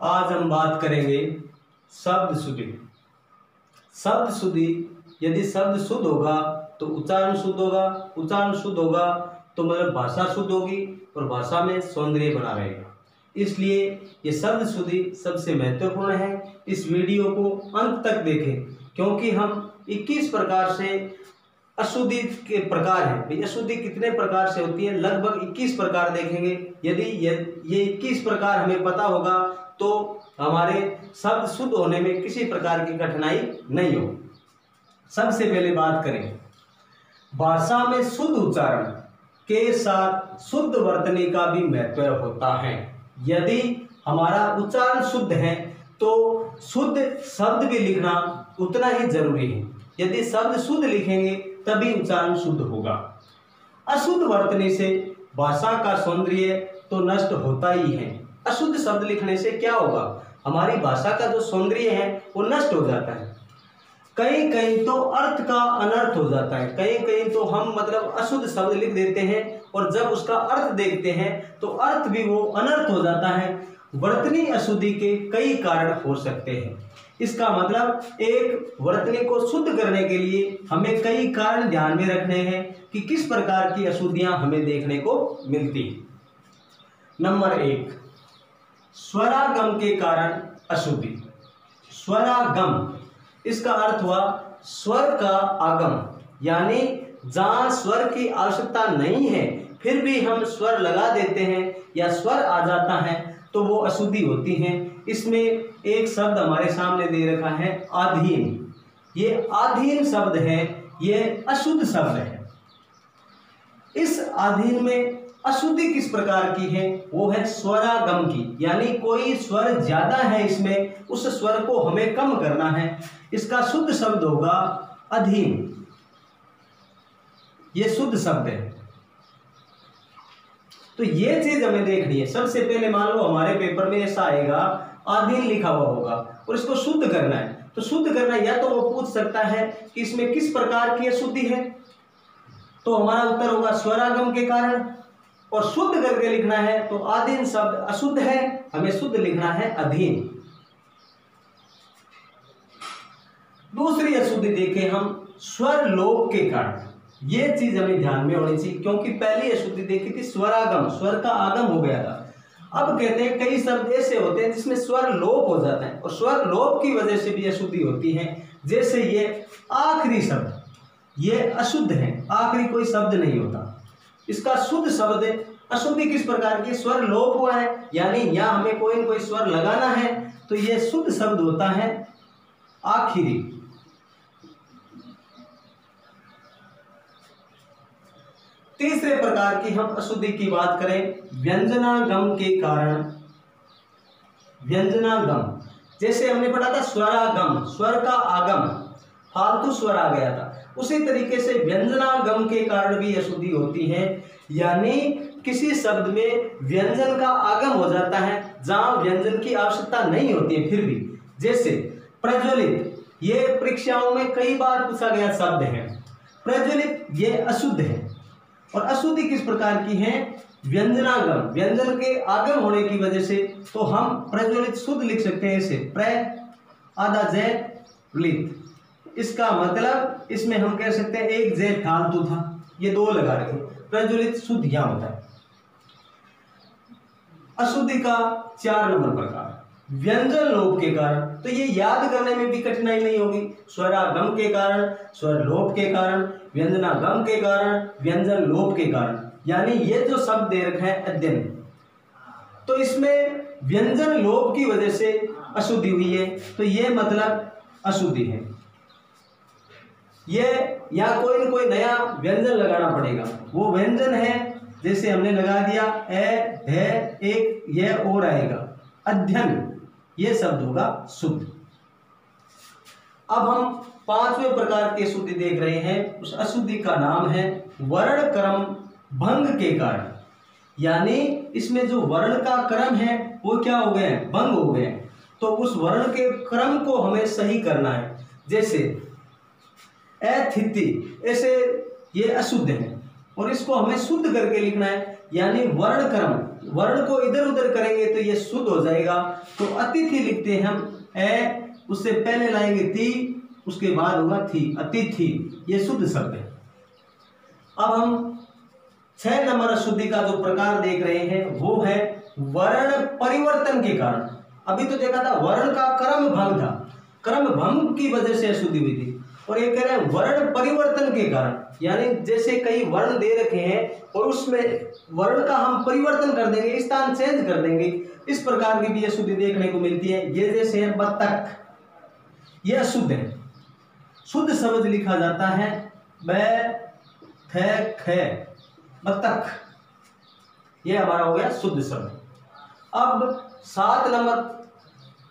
आज हम बात करेंगे शब्द शुद्धि। शब्द शुद्धि, यदि शब्द शुद्ध होगा तो उच्चारण शुद्ध होगा, उच्चारण शुद्ध होगा तो मतलब भाषा शुद्ध होगी और भाषा में सौंदर्य बना रहेगा। इसलिए ये शब्द शुद्धि सबसे महत्वपूर्ण है। इस वीडियो को अंत तक देखें क्योंकि हम 21 प्रकार से अशुद्धि के प्रकार हैं। भाई अशुद्धि कितने प्रकार से होती है, लगभग 21 प्रकार देखेंगे। यदि ये 21 प्रकार हमें पता होगा तो हमारे शब्द शुद्ध होने में किसी प्रकार की कठिनाई नहीं हो। सबसे पहले बात करें, भाषा में शुद्ध उच्चारण के साथ शुद्ध वर्तनी का भी महत्व होता है। यदि हमारा उच्चारण शुद्ध है तो शुद्ध शब्द भी लिखना उतना ही जरूरी है। यदि शब्द शुद्ध लिखेंगे तभी उच्चारण शुद्ध होगा। अशुद्ध वर्तनी से भाषा का सौंदर्य तो नष्ट होता ही है। अशुद्ध शब्द लिखने से क्या होगा, हमारी भाषा का जो सौंदर्य है वो नष्ट हो जाता है। कहीं कहीं तो अर्थ का अनर्थ हो जाता है। कहीं कहीं तो हम मतलब अशुद्ध शब्द लिख देते हैं और जब उसका अर्थ देखते हैं तो अर्थ भी वो अनर्थ हो जाता है। वर्तनी अशुद्धि के कई कारण हो सकते हैं। इसका मतलब एक वर्तनी को शुद्ध करने के लिए हमें कई कारण ध्यान में रखने हैं कि किस प्रकार की अशुद्धियां हमें देखने को मिलती। नंबर 1, स्वरागम के कारण अशुद्धि। स्वरागम, इसका अर्थ हुआ स्वर का आगम, यानी जहां स्वर की आवश्यकता नहीं है फिर भी हम स्वर लगा देते हैं या स्वर आ जाता है तो वो अशुद्धि होती है। इसमें एक शब्द हमारे सामने दे रखा है आधीन। ये आधीन शब्द है, ये अशुद्ध शब्द है। इस आधीन में अशुद्धि किस प्रकार की है, वो है स्वरागम की, यानी कोई स्वर ज्यादा है इसमें, उस स्वर को हमें कम करना है। इसका शुद्ध शब्द होगा अधीन। ये शुद्ध शब्द है। तो ये चीज हमें देखनी है। सबसे पहले मान लो हमारे पेपर में ऐसा आएगा आधीन लिखा हुआ होगा और इसको शुद्ध करना है। तो शुद्ध करना, या तो वो पूछ सकता है कि इसमें किस प्रकार की अशुद्धि है, तो हमारा उत्तर होगा स्वरागम के कारण। और शुद्ध करके लिखना है तो आधीन शब्द अशुद्ध है, हमें शुद्ध लिखना है अधीन। दूसरी अशुद्धि देखें हम, स्वर लोप के कारण। ये चीज हमें ध्यान में होनी चाहिए क्योंकि पहली अशुद्धि देखी थी स्वरागम, स्वर का आगम हो गया था। अब कहते हैं कई शब्द ऐसे होते हैं जिसमें स्वर लोप हो जाता है और स्वर लोप की वजह से भी अशुद्धि होती है। जैसे ये आखिरी शब्द, ये अशुद्ध है, आखिरी कोई शब्द नहीं होता। इसका शुद्ध शब्द अशुद्धि किस प्रकार की, स्वर लोप हुआ है, यानी यहाँ हमें कोई न कोई स्वर लगाना है तो ये शुद्ध शब्द होता है आखिरी। तीसरे प्रकार की हम अशुद्धि की बात करें, व्यंजनागम के कारण। व्यंजनागम, जैसे हमने पढ़ा था स्वरागम, स्वर का आगम, फालतू स्वर आ गया था, उसी तरीके से व्यंजनागम के कारण भी अशुद्धि होती है। यानी किसी शब्द में व्यंजन का आगम हो जाता है जहां व्यंजन की आवश्यकता नहीं होती है फिर भी। जैसे प्रज्वलित, ये परीक्षाओं में कई बार पूछा गया शब्द है। प्रज्वलित ये अशुद्ध है। और अशुद्धि किस प्रकार की है, व्यंजनागम, व्यंजन के आगम होने की वजह से। तो हम प्रज्वलित शुद्ध लिख सकते हैं ऐसे, प्र आधा जय लित। इसका मतलब इसमें हम कह सकते हैं एक जय फालतू था, ये दो लगा रखे, प्रज्वलित शुद्ध यहां होता है। अशुद्धि का 4 नंबर प्रकार, व्यंजन लोप के कारण। तो ये याद करने में भी कठिनाई नहीं होगी। स्वरागम के कारण, स्वर लोप के कारण, व्यंजनागम के कारण, व्यंजन लोप के कारण, यानी ये जो शब्द दे रखा है अध्ययन, तो इसमें व्यंजन लोप की वजह से अशुद्धि हुई है तो ये मतलब अशुद्धि है। ये या कोई न कोई नया व्यंजन लगाना पड़ेगा। वो व्यंजन है, जैसे हमने लगा दिया ए है, एक ये और आएगा अध्ययन, ये शब्द होगा शुद्ध। अब हम 5वें प्रकार की अशुद्धि देख रहे हैं। उस अशुद्धि का नाम है वर्ण क्रम भंग के कारण। यानी इसमें जो वर्ण का क्रम है वो क्या हो गए, भंग हो गए। तो उस वर्ण के क्रम को हमें सही करना है। जैसे अतिथि, ऐसे ये अशुद्ध है और इसको हमें शुद्ध करके लिखना है। यानी वर्ण क्रम, वर्ण को इधर उधर करेंगे तो ये शुद्ध हो जाएगा। तो अतिथि लिखते हैं हम ए, उससे पहले लाएंगे ती, उसके बाद होगा थी, अतिथि, ये शुद्ध शब्द है। अब हम 6 नंबर अशुद्धि का जो प्रकार देख रहे हैं वो है वर्ण परिवर्तन के कारण। अभी तो देखा था वर्ण का क्रम भंग था, क्रम भंग की वजह से अशुद्धि हुई थी, और ये कह रहे हैं वर्ण परिवर्तन के कारण, यानी जैसे कई वर्ण दे रखे हैं और उसमें वर्ण का हम परिवर्तन कर देंगे, स्थान चेंज कर देंगे, इस प्रकार की भी अशुद्धि देखने को मिलती है। ये जैसे है बत्तख, ये अशुद्ध है। शुद्ध शब्द लिखा जाता है बत्तख, ये हमारा हो गया शुद्ध शब्द। अब 7 नंबर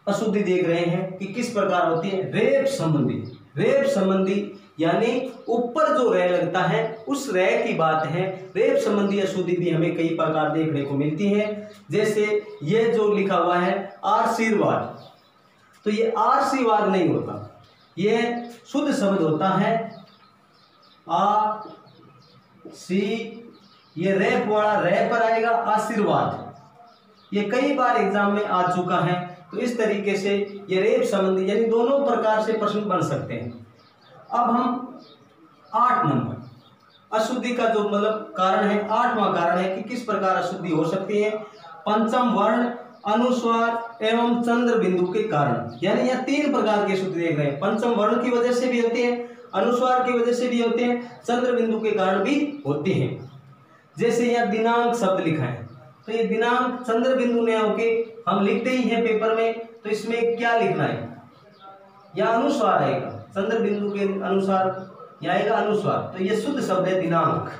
अशुद्धि देख रहे हैं कि किस प्रकार होती है। रेप संबंधी, रेप संबंधी यानी ऊपर जो रे लगता है उस रे की बात है। रेप संबंधी अशुद्धि भी हमें कई प्रकार देखने को मिलती है। जैसे ये जो लिखा हुआ है आशीर्वाद, तो ये आशीर्वाद नहीं होता, ये शुद्ध शब्द होता है आ सी, ये रेप वाला रे पर आएगा आशीर्वाद। ये कई बार एग्जाम में आ चुका है। तो इस तरीके से ये रेप संबंधी यानी दोनों प्रकार से प्रश्न बन सकते हैं। अब हम 8 नंबर अशुद्धि का जो मतलब कारण है, 8वां कारण है कि किस प्रकार अशुद्धि हो सकती है। पंचम वर्ण, अनुस्वार एवं चंद्र बिंदु के कारण, यानी यह 3 प्रकार की अशुद्धि देख रहे हैं। पंचम वर्ण की वजह से भी होती है, अनुस्वार की वजह से भी होते हैं, चंद्र बिंदु के कारण भी होते हैं। जैसे यहाँ दिनांक शब्द लिखा है, तो ये दिनांक चंद्र बिंदु ने होके हम लिखते ही हैं पेपर में, तो इसमें क्या लिखना है, या अनुस्वार आएगा, चंद्र बिंदु के अनुसार या आएगा अनुस्वार, तो ये शुद्ध शब्द है दिनांक।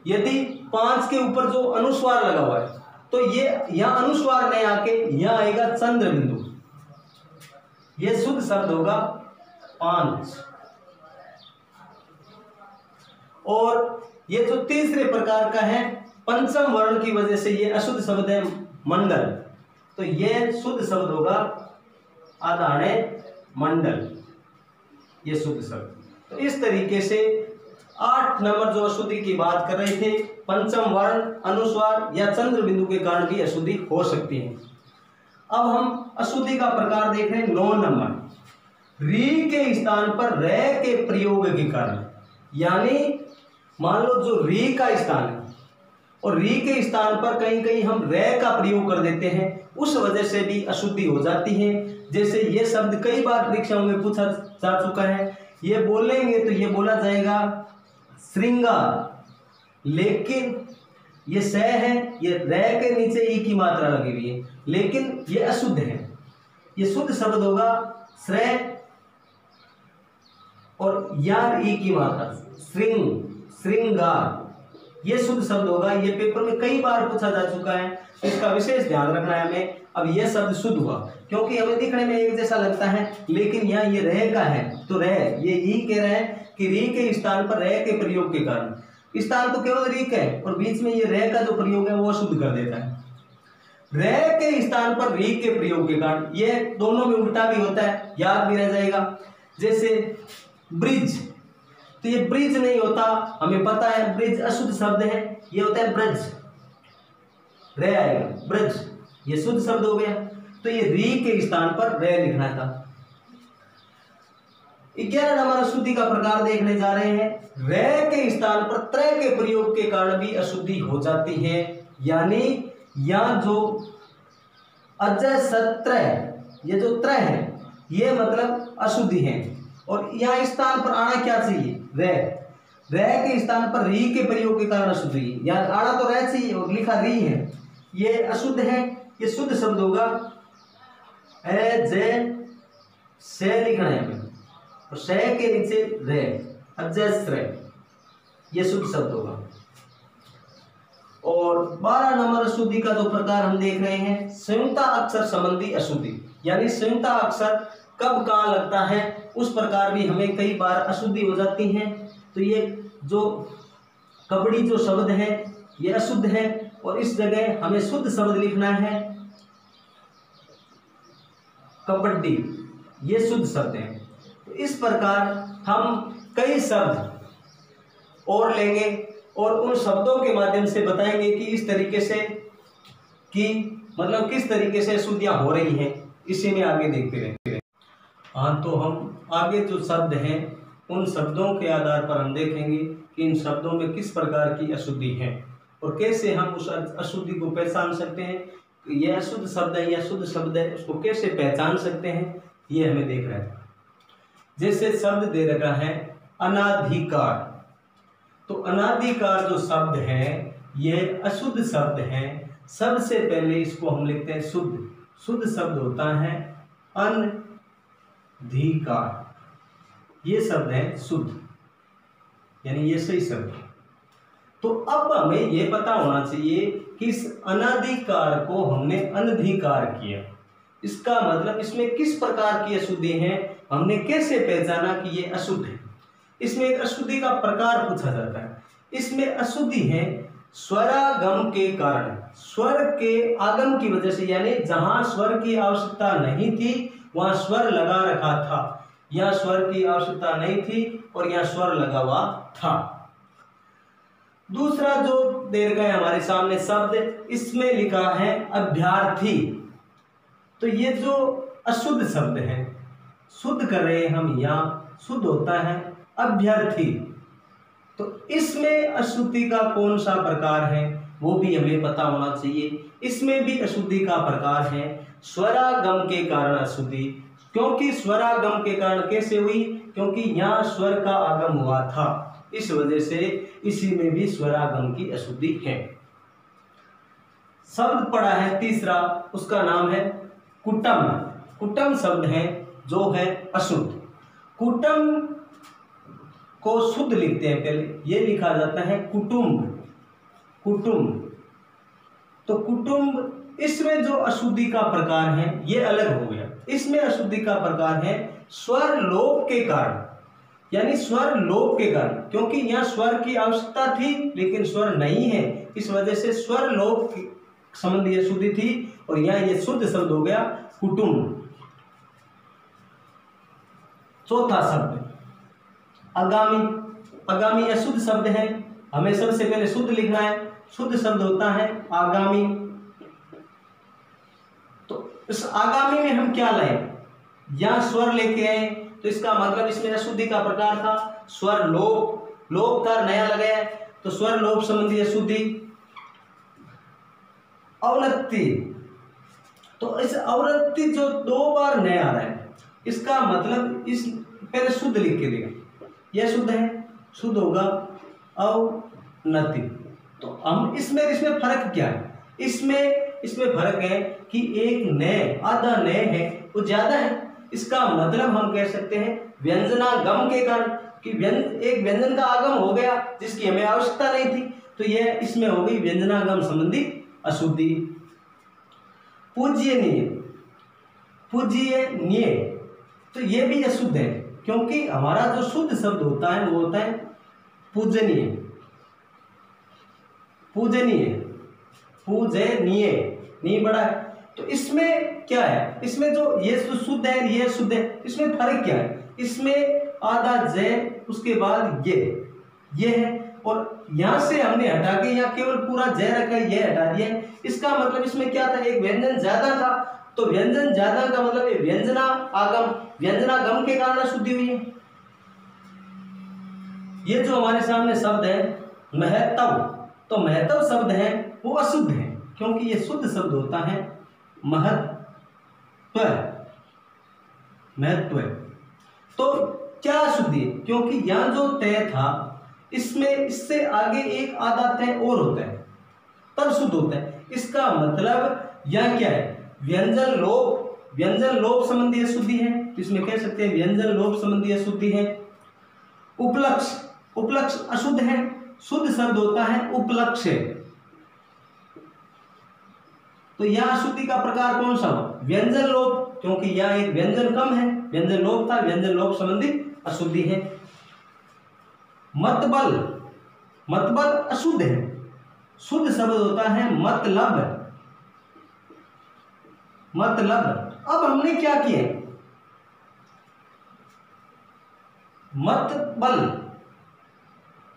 यदि 5 के ऊपर जो अनुस्वार लगा हुआ है तो ये यहाँ अनुस्वार नहीं आके यहाँ आएगा चंद्र बिंदु, ये शुद्ध शब्द होगा 5। और ये जो तीसरे प्रकार का है पंचम वर्ण की वजह से ये अशुद्ध शब्द है मंडल, तो ये शुद्ध शब्द होगा आधाणे मंडल, ये शुद्ध शब्द। तो इस तरीके से 8 नंबर जो अशुद्धि की बात कर रहे थे, पंचम वर्ण, अनुस्वार या चंद्र बिंदु के कारण भी अशुद्धि हो सकती है। अब हम अशुद्धि का प्रकार देख रहे हैं 9 नंबर, री के स्थान पर रे के प्रयोग के कारण। यानी मान लो जो री का स्थान है और री के स्थान पर कहीं कहीं हम रे का प्रयोग कर देते हैं, उस वजह से भी अशुद्धि हो जाती है। जैसे ये शब्द कई बार परीक्षाओं में पूछा जा चुका है, ये बोलेंगे तो ये बोला जाएगा श्रृंगार, लेकिन ये स है, ये रे के नीचे ई की मात्रा लगी हुई है, लेकिन ये अशुद्ध है। ये शुद्ध शब्द होगा श्रेय और यार ई की मात्रा श्रृंगार, ये शुद्ध शब्द होगा। ये पेपर में कई बार पूछा जा चुका है, तो इसका विशेष ध्यान रखना है हमें। अब यह शब्द शुद्ध हुआ क्योंकि हमें दिखने में एक जैसा लगता है, लेकिन यहाँ ये रह का है, तो रह ये ई कह रहे हैं कि री के स्थान पर रह के प्रयोग के कारण, स्थान तो केवल री का है और बीच में ये रह का जो प्रयोग है वो शुद्ध कर देता है। रह के स्थान पर री के प्रयोग के कारण, ये दोनों में उल्टा भी होता है, याद भी रह जाएगा। जैसे ब्रिज, तो ये ब्रिज नहीं होता, हमें पता है ब्रिज अशुद्ध शब्द है, ये होता है ब्रज, रे आएगा ब्रज, ये शुद्ध शब्द हो गया। तो ये री के स्थान पर रे लिखना था। 11 नंबर अशुद्धि का प्रकार देखने जा रहे हैं, रे के स्थान पर त्रय के प्रयोग के कारण भी अशुद्धि हो जाती है। यानी यहाँ जो अजय सत्रय, ये जो त्रय है ये मतलब अशुद्धि है, और यहाँ स्थान पर आना क्या चाहिए, रे, रे के स्थान पर री के प्रयोग के कारण अशुद्ध है। यहाँ आना तो रे चाहिए और लिखा री है, ये अशुद्ध है। ये शुद्ध शब्द होगा ए जे से लिखना है हमें, तो से के नीचे रे, अजयश्रय, ये शुद्ध शब्द होगा। और 12 नंबर अशुद्धि का जो प्रकार हम देख रहे हैं, संयुक्ता अक्षर संबंधी अशुद्धि, यानी संयुक्ता अक्षर कब कहाँ लगता है उस प्रकार भी हमें कई बार अशुद्धि हो जाती है। तो ये जो कबड्डी जो शब्द है ये अशुद्ध है, और इस जगह हमें शुद्ध शब्द लिखना है कबड्डी, ये शुद्ध शब्द है। तो इस प्रकार हम कई शब्द और लेंगे और उन शब्दों के माध्यम से बताएंगे कि इस तरीके से कि मतलब किस तरीके से अशुद्धियाँ हो रही हैं, इसी में आगे देखते रहेंगे। हाँ, तो हम आगे जो शब्द हैं उन शब्दों के आधार पर हम देखेंगे कि इन शब्दों में किस प्रकार की अशुद्धि है और कैसे हम उस अशुद्धि को पहचान सकते हैं। यह अशुद्ध शब्द है या शुद्ध शब्द है, उसको कैसे पहचान सकते हैं, ये हमें देख रहे हैं। जैसे शब्द दे रखा है अनाधिकार, तो अनाधिकार जो शब्द है यह अशुद्ध शब्द है। सबसे पहले इसको हम लिखते हैं शुद्ध। शुद्ध शब्द होता है अनधिकार, ये शब्द है शुद्ध, यानी ये सही शब्द है। तो अब हमें यह पता होना चाहिए कि इस अनाधिकार को हमने अनधिकार किया, इसका मतलब इसमें किस प्रकार की अशुद्धि है, हमने कैसे पहचाना कि ये अशुद्ध है। इसमें एक अशुद्धि का प्रकार पूछा जाता है। इसमें अशुद्धि है स्वरागम के कारण, स्वर के आगम की वजह से, यानी जहां स्वर की आवश्यकता नहीं थी वहां स्वर लगा रखा था, यहां स्वर की आवश्यकता नहीं थी और यहां स्वर लगा हुआ था। दूसरा जो दे रखा है हमारे सामने शब्द, इसमें लिखा है अभ्यर्थी। तो ये जो अशुद्ध शब्द है, शुद्ध कर रहे हैं हम, यहाँ शुद्ध होता है अभ्यर्थी। तो इसमें अशुद्धि का कौन सा प्रकार है वो भी हमें पता होना चाहिए। इसमें भी अशुद्धि का प्रकार है स्वरागम के कारण अशुद्धि। क्योंकि स्वरागम के कारण कैसे हुई, क्योंकि यहाँ स्वर का आगम हुआ था, इस वजह से इसी में भी स्वरागम की अशुद्धि है। शब्द पड़ा है तीसरा, उसका नाम है कुटम। कुटम शब्द है जो है अशुद्ध। कुटम को शुद्ध लिखते हैं, पहले ये लिखा जाता है कुटुंब। कुटुंब, तो कुटुंब, इसमें जो अशुद्धि का प्रकार है ये अलग हो गया। इसमें अशुद्धि का प्रकार है स्वर लोप के कारण, यानी स्वर लोप के कारण, क्योंकि यहाँ स्वर की आवश्यकता थी लेकिन स्वर नहीं है, इस वजह से स्वर लोप संबंधी अशुद्धि थी और यहाँ ये शुद्ध शब्द हो गया कुटुंब। चौथा शब्द आगामी। आगामी अशुद्ध शब्द है, हमें सबसे पहले शुद्ध लिखना है। शुद्ध शब्द होता है आगामी। तो इस आगामी में हम क्या लाए, यहां स्वर लेके आए, तो इसका मतलब इसमें अशुद्धि का प्रकार था स्वर लोप। लोप का नया लगाया तो स्वर लोप संबंधी अशुद्धि। अवनति, तो इस अवनति जो दो बार नया आ रहा है, इसका मतलब इस पहले शुद्ध लिख के देगा, यह शुद्ध है, शुद्ध होगा अवनति। तो हम इसमें फर्क क्या है, इसमें फर्क है कि एक नए, आधा नए है वो ज्यादा है। इसका मतलब हम कह सकते हैं व्यंजनागम के कारण, कि एक व्यंजन का आगम हो गया जिसकी हमें आवश्यकता नहीं थी, तो यह इसमें हो गई व्यंजनागम संबंधी अशुद्धि। पूज्यनीय, पूज्यनीय, तो यह भी अशुद्ध है, क्योंकि हमारा जो शुद्ध शब्द होता है वो होता है पूजनीय। पूजनीय, पूजनीय, नी बड़ा है। तो इसमें क्या है, इसमें जो ये शुद्ध है ये शुद्ध है, इसमें फर्क क्या है, इसमें आधा जय उसके बाद ये है, और यहां से हमने हटा के यहाँ केवल पूरा जय रखा, ये हटा दिया। इसका मतलब इसमें क्या था, एक व्यंजन ज्यादा था, तो व्यंजन ज्यादा का मतलब व्यंजना आगम, व्यंजनागम के कारण अशुद्धि हुई है। ये जो हमारे सामने शब्द है महत्व, तो महत्व शब्द है वो अशुद्ध है, क्योंकि ये शुद्ध शब्द होता है महत्व। महत्व, तो क्या अशुद्धि है, क्योंकि यहां जो तय था इसमें इससे आगे एक आधा तय और होता है तब शुद्ध होता है। इसका मतलब यह क्या है, व्यंजन लोप, व्यंजन लोप संबंधी अशुद्धि है, इसमें कह सकते हैं व्यंजन लोप संबंधी अशुद्धि है। उपलक्ष, उपलक्ष अशुद्ध है, शुद्ध शब्द होता है उपलक्ष। तो यह अशुद्धि का प्रकार कौन सा हो, व्यंजन लोप, क्योंकि यह एक व्यंजन कम है, व्यंजन लोप था, व्यंजन लोप संबंधी अशुद्धि है। मतबल, मतबल अशुद्ध है, शुद्ध शब्द होता है मतलब। मतलब, अब हमने क्या किया, मतबल,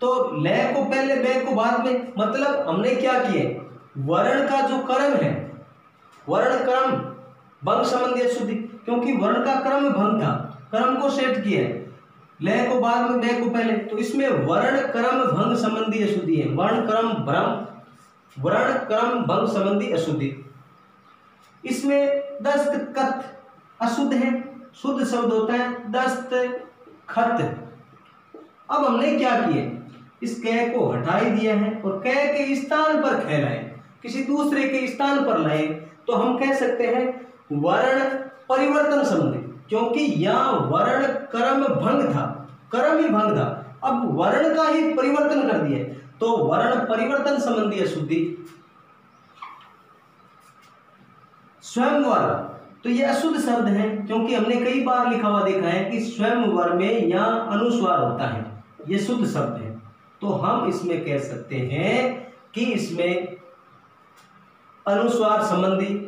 तो ले को पहले बे को बाद में, मतलब हमने क्या किए, वर्ण का जो क्रम है, वर्ण क्रम भंग संबंधी अशुद्धि, क्योंकि वर्ण का क्रम भंग था, क्रम को सेट किया है, ले को बाद में बे को पहले, तो इसमें वर्ण क्रम भंग संबंधी अशुद्धि है, वर्ण क्रम भंग संबंधी अशुद्धि। इसमें दस्त कत अशुद्ध है, शुद्ध शब्द होता है दस्त खत। अब हमने क्या किया, इस कै को हटा ही दिया है और कै के स्थान पर खे लाए, किसी दूसरे के स्थान पर लाए, तो हम कह सकते हैं वर्ण परिवर्तन संबंधी, क्योंकि यहाँ वर्ण क्रम भंग था, क्रम ही भंग था, अब वर्ण का ही परिवर्तन कर दिया, तो वर्ण परिवर्तन संबंधी अशुद्धि। स्वयंवर, तो ये अशुद्ध शब्द है, क्योंकि हमने कई बार लिखा हुआ देखा है कि स्वयंवर में यहाँ अनुस्वार होता है, ये शुद्ध शब्द है, तो हम इसमें कह सकते हैं कि इसमें अनुस्वार संबंधी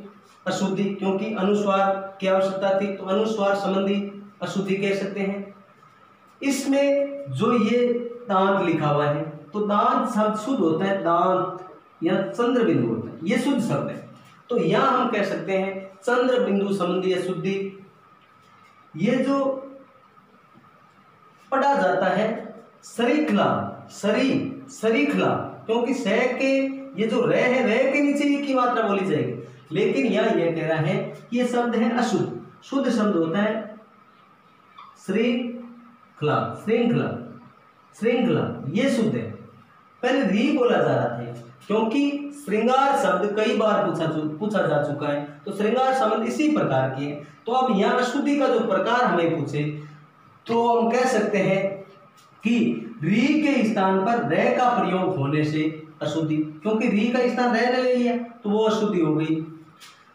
अशुद्धि, क्योंकि अनुस्वार की आवश्यकता थी, तो अनुस्वार संबंधी अशुद्धि कह सकते हैं। इसमें जो ये दांत लिखा हुआ है, तो दांत शब्द शुद्ध होता है, दांत या चंद्र बिंदु होता है, ये शुद्ध शब्द है, तो यहां हम कह सकते हैं चंद्र बिंदु संबंधी अशुद्धि। ये जो पढ़ा जाता है सरीखला, सरीखला, क्योंकि स के ये जो रे है, रे के नीचे ये की मात्रा बोली जाएगी, लेकिन यहाँ ये कह रहा है ये शब्द है अशुद्ध, शुद्ध शब्द होता है श्रृंखला, श्रृंखला, श्रृंखला, ये शुद्ध है। पहले री बोला जा रहा था, क्योंकि श्रृंगार शब्द कई बार पूछा जा चुका है, तो श्रृंगार शब्द इसी प्रकार की है, तो अब यहाँ अशुद्धि का जो प्रकार हमें पूछे, तो हम कह सकते हैं कि री के स्थान पर रे का प्रयोग होने से अशुद्धि, क्योंकि री का स्थान रे ने ले लिया, तो वो अशुद्धि हो गई।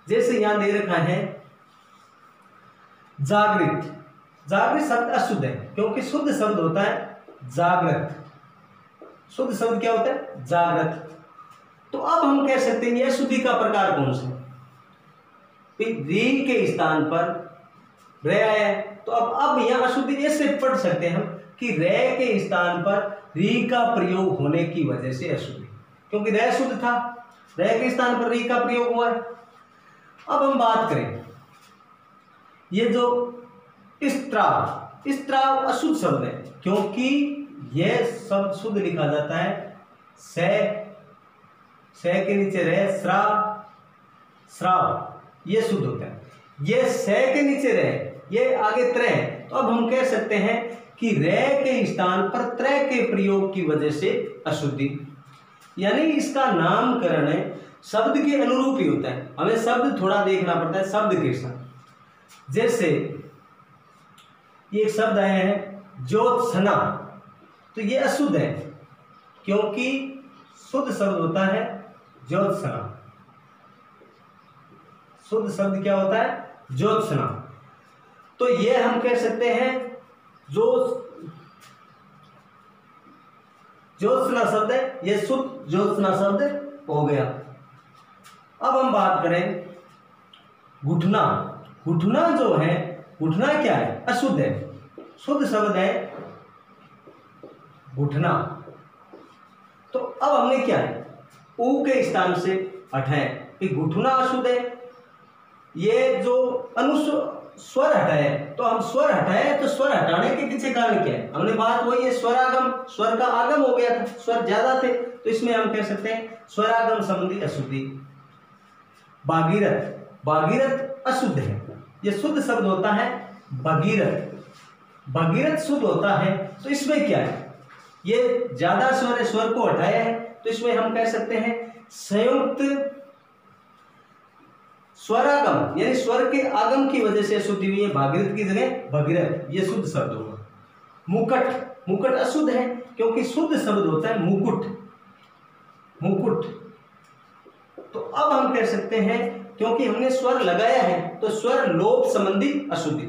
जैसे यहां दे रखा है जागृत, जागृत शब्द अशुद्ध है, क्योंकि शुद्ध शब्द होता है जागृत, शुद्ध शब्द क्या होता है जागृत। तो अब हम कह सकते हैं ये अशुद्धि का प्रकार कौन सा, री के स्थान पर रे आया है, तो अब यहाँ अशुद्धि ऐसे पढ़ सकते हैं हम कि रे के स्थान पर री का प्रयोग होने की वजह से अशुद्धि, क्योंकि रे शुद्ध था, रे के स्थान पर री का प्रयोग हुआ है। अब हम बात करें ये जो स्त्राव, स्त्राव अशुद्ध शब्द है, क्योंकि यह शब्द शुद्ध लिखा जाता है से के नीचे रहे, श्राव, ये शुद्ध होता है, ये से के नीचे रहे, ये आगे त्रय, तो अब हम कह सकते हैं कि रे के स्थान पर त्रय के प्रयोग की वजह से अशुद्धि, यानी इसका नामकरण है शब्द के अनुरूप ही होता है, हमें शब्द थोड़ा देखना पड़ता है शब्द के साथ। जैसे ये एक शब्द आया है ज्योत्सना, तो ये अशुद्ध है, क्योंकि शुद्ध शब्द होता है ज्योत्सना, शुद्ध शब्द क्या होता है ज्योत्सना, तो ये हम कह सकते हैं जो ज्योत्सना शब्द है, ये शुद्ध ज्योत्सना शब्द हो गया। अब हम बात करें घुटना, घुटना जो है, घुटना क्या है अशुद्ध है, शुद्ध शब्द है घुटना, तो अब हमने क्या है ऊ के स्थान से हटाए कि घुटना अशुद्ध है, ये जो स्वर हटाए, तो हम स्वर हटाए, तो स्वर हटाने के पीछे कारण क्या है, हमने बात वही है स्वरागम, स्वर का आगम हो गया था, स्वर ज्यादा थे, तो इसमें हम कह सकते हैं स्वरागम संबंधी अशुद्धि। भागीरथ, भागीरथ अशुद्ध है, ये शुद्ध शब्द होता है भगीरथ, भगीरथ शुद्ध होता है, तो इसमें क्या है ये ज्यादा स्वर है, स्वर को हटाया है, तो इसमें हम कह सकते हैं संयुक्त स्वरागम, यानी स्वर के आगम की वजह से अशुद्धि हुई है, भागीरथ की जगह भगीरथ, ये शुद्ध शब्द होगा। मुकुट, मुकुट अशुद्ध है, क्योंकि शुद्ध शब्द होता है मुकुट, मुकुट, तो अब हम कह सकते हैं क्योंकि हमने स्वर लगाया है, तो स्वर लोप संबंधी अशुद्धि,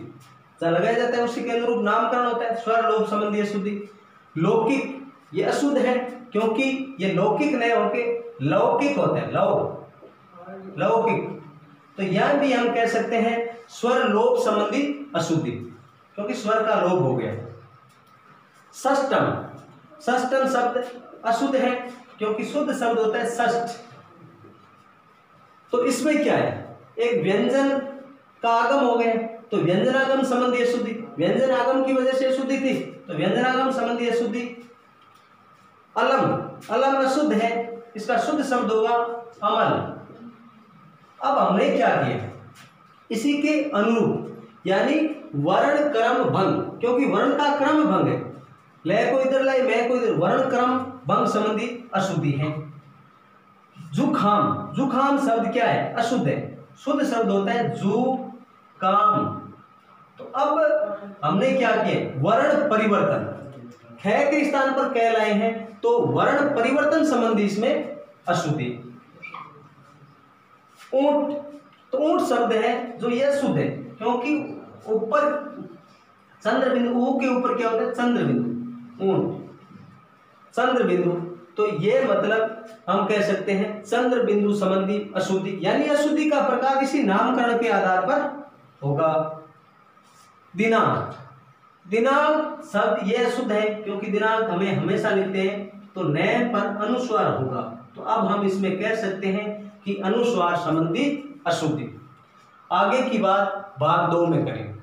जहां लगाया जाता है उसी के अनुरूप नामकरण होता है, स्वर लोप संबंधी अशुद्धि। लौकिक, ये अशुद्ध है, क्योंकि ये लौकिक नहीं होके लौकिक होता है, लौकिक, तो यहां भी हम कह सकते हैं स्वर लोप संबंधी अशुद्धि, क्योंकि स्वर का लोप हो गया। षष्टम, षष्टम शब्द अशुद्ध है क्योंकि शुद्ध शब्द होता है षष्ठ। तो इसमें क्या है, एक व्यंजन का आगम हो गया तो व्यंजनागम संबंधी अशुद्धि, व्यंजन आगम की वजह से अशुद्धि थी तो व्यंजनागम संबंधी अशुद्धि। अलम, अलम अशुद्ध है, इसका शुद्ध शब्द होगा अमल। अब हमने क्या किया, इसी के अनुरूप यानी वर्ण क्रम भंग, क्योंकि वर्ण का क्रम भंग है, लय को इधर लाए मैं को इधर, वर्ण क्रम भंग संबंधी अशुद्धि है। जुखाम, जुखाम शब्द क्या है, अशुद्ध है, शुद्ध शब्द होता है जुकाम। तो अब हमने क्या किया, वर्ण परिवर्तन, ख के स्थान पर क लाए हैं तो वर्ण परिवर्तन संबंधी इसमें अशुद्धि। ऊंट, तो ऊंट शब्द है जो यह शुद्ध है क्योंकि ऊपर चंद्र बिंदु, ऊ के ऊपर क्या होता है चंद्र बिंदु, ऊंट चंद्र बिंदु, तो ये मतलब हम कह सकते हैं चंद्र बिंदु संबंधी अशुद्धि, यानी अशुद्धि का प्रकार इसी नामकरण के आधार पर होगा। दिनांक, दिनांक शब्द यह अशुद्ध है क्योंकि दिनांक हमें हमेशा लिखते हैं तो नए पर अनुस्वार होगा, तो अब हम इसमें कह सकते हैं कि अनुस्वार संबंधी अशुद्धि। आगे की बात भाग 2 में करेंगे।